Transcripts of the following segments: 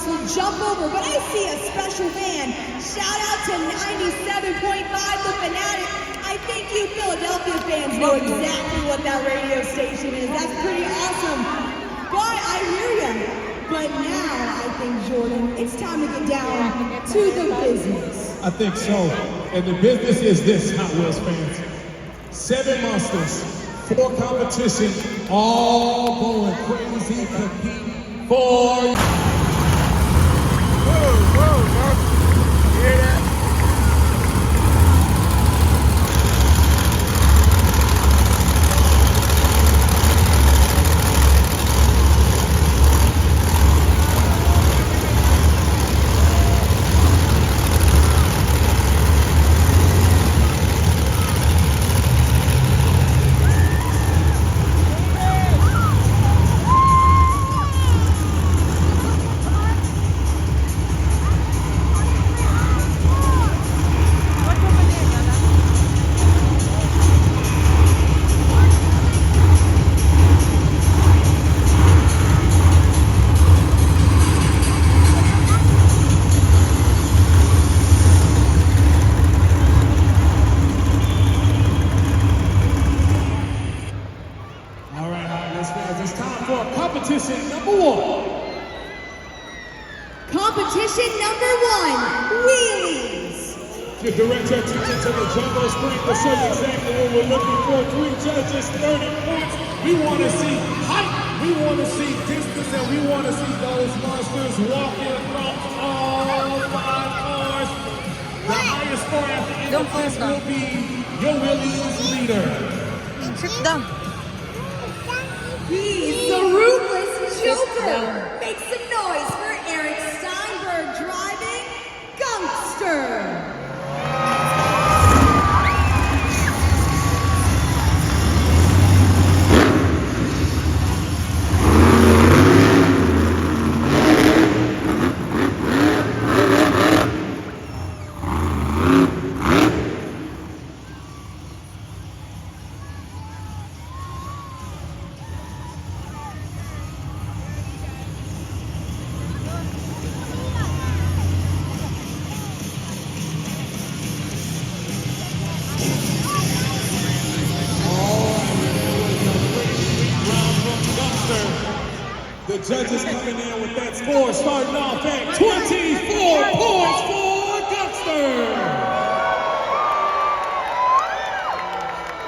will jump over, but I see a special fan. Shout out to 97.5 The Fanatic. I think you Philadelphia fans know exactly what that radio station is. That's pretty awesome. But I hear you. But now, I think, Jordan, it's time to get down to the business. I think so. And the business is this, Hot Wheels fans. 7 monsters, 4 competition, all going crazy, competing for... Whoa, you hear that? Competition number 1. Competition number 1, wheelies. To direct your attention to the jumbo screen to show you exactly what we're looking for. 3 judges, 30 points. We want to see height, we want to see distance, and we want to see those monsters walking across all 5 cars. The highest score at the end of this will be your wheelies leader. Sit down. He's the ruthless Joker. Make some noise for Eric Steinberg driving Gangster. The judges coming in with that score starting off at 24 points for Gangster.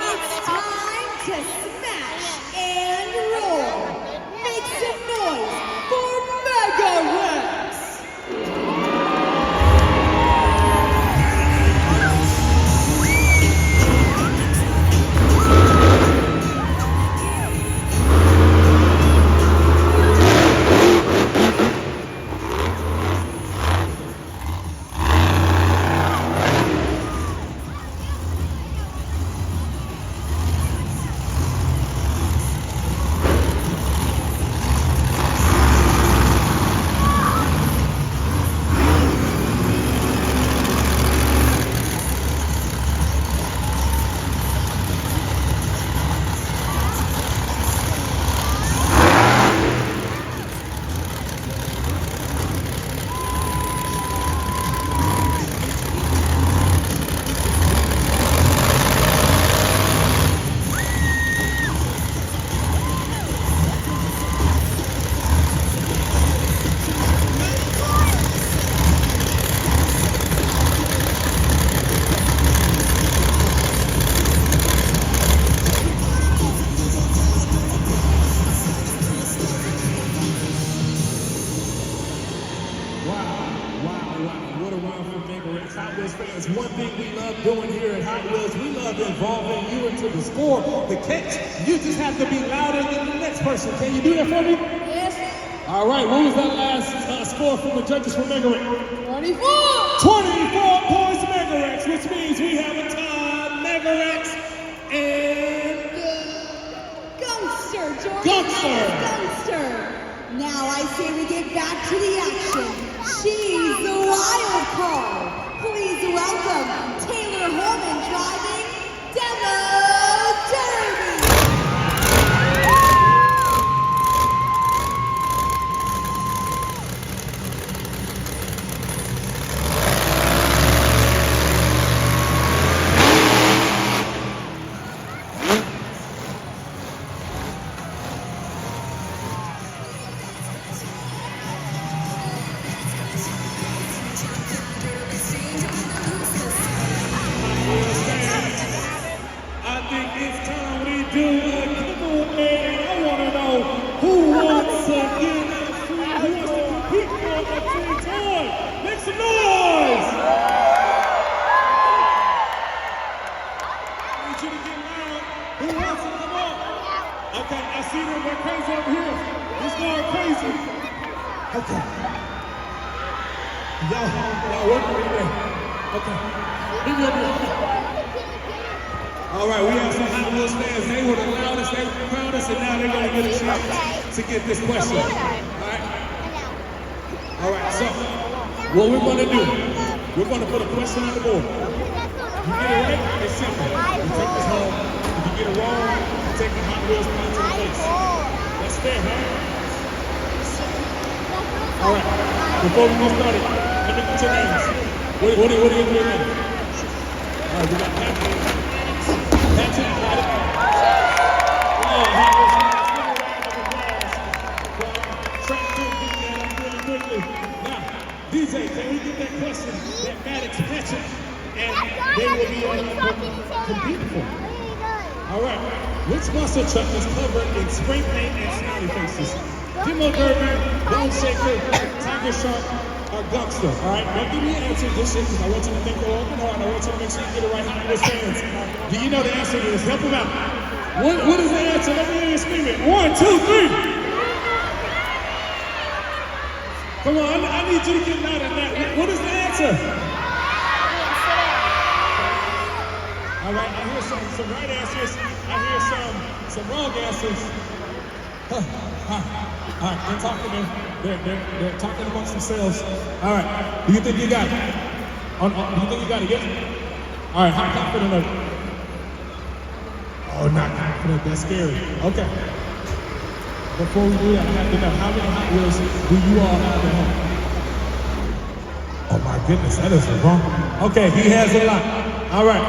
It's time to smash and roll. Make some noise for Mega Rex. What a run for Mega Rex. Hot Wheels fans, one thing we love doing here at Hot Wheels, we love involving you into the score, the catch. You just have to be louder than the next person. Can you do that for me? Yes. All right, what was that last score from the judges for Mega Rex? 24. 24 points Mega Rex, which means we have a tie. Mega Rex and... Gangster, Jordan. Gangster. Gangster. Now I say we get back to the action. She's the wild card. Please welcome Taylor Holman driving Demo Derby. Okay. Y'all working with me? Okay. Leave me over here. All right, we have some Hot Wheels fans. They were the loudest, they were the proudest, and now they're going to get a chance to get this question. All right, so what we're going to do, we're going to put a question on the board. You get it right, it's simple. You take this home. If you get it wrong, you take the Hot Wheels back to the face. That's fair, huh? All right, before we get started, let me get your names. What are you doing now? All right, we got Patrick. Patrick, got it. Oh, Hot Wheels fans, give a round of applause. Track crew getting that up really quickly. Now, DJ, can we get that question that Maddox, Patrick, and they will be competing for? All right, which monster truck is covered in spray paint and smiley faces? Demo Derby, Bone Shaker, Tiger Shark, or Gangster. All right, don't give me an answer just yet, because I want you to think long and hard. I want you to make sure you get it right Hot Wheels fans. Do you know the answer to this? Help them out. What is the answer? Let me hear you scream it. 1, 2, 3. Come on, I need you to get louder than that. What is the answer? All right, I hear some right answers. I hear some wrong answers. All right, they're talking. They're talking amongst themselves. All right, do you think you got it? Do you think you got it? Yes. All right, how confident are you? Oh, not confident. That's scary. Okay. Before we do that, I have to know how many Hot Wheels do you all have at home? Oh my goodness, that is wrong. Okay, he has a lot. All right.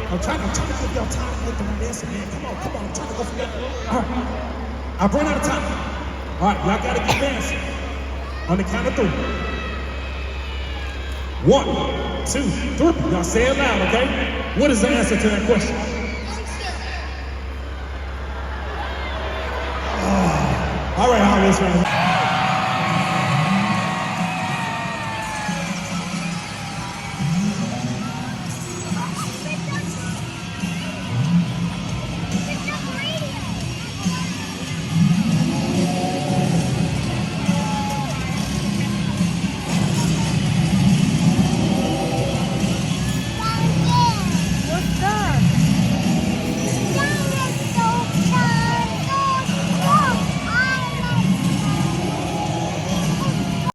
I'm trying to give y'all time to get the right answer, man. Come on. I'm trying to go for that. All right. I've run out of time. All right, y'all gotta get fast. On the count of 3. 1, 2, 3. Y'all say it loud, okay? What is the answer to that question? All right, Hot Wheels fans.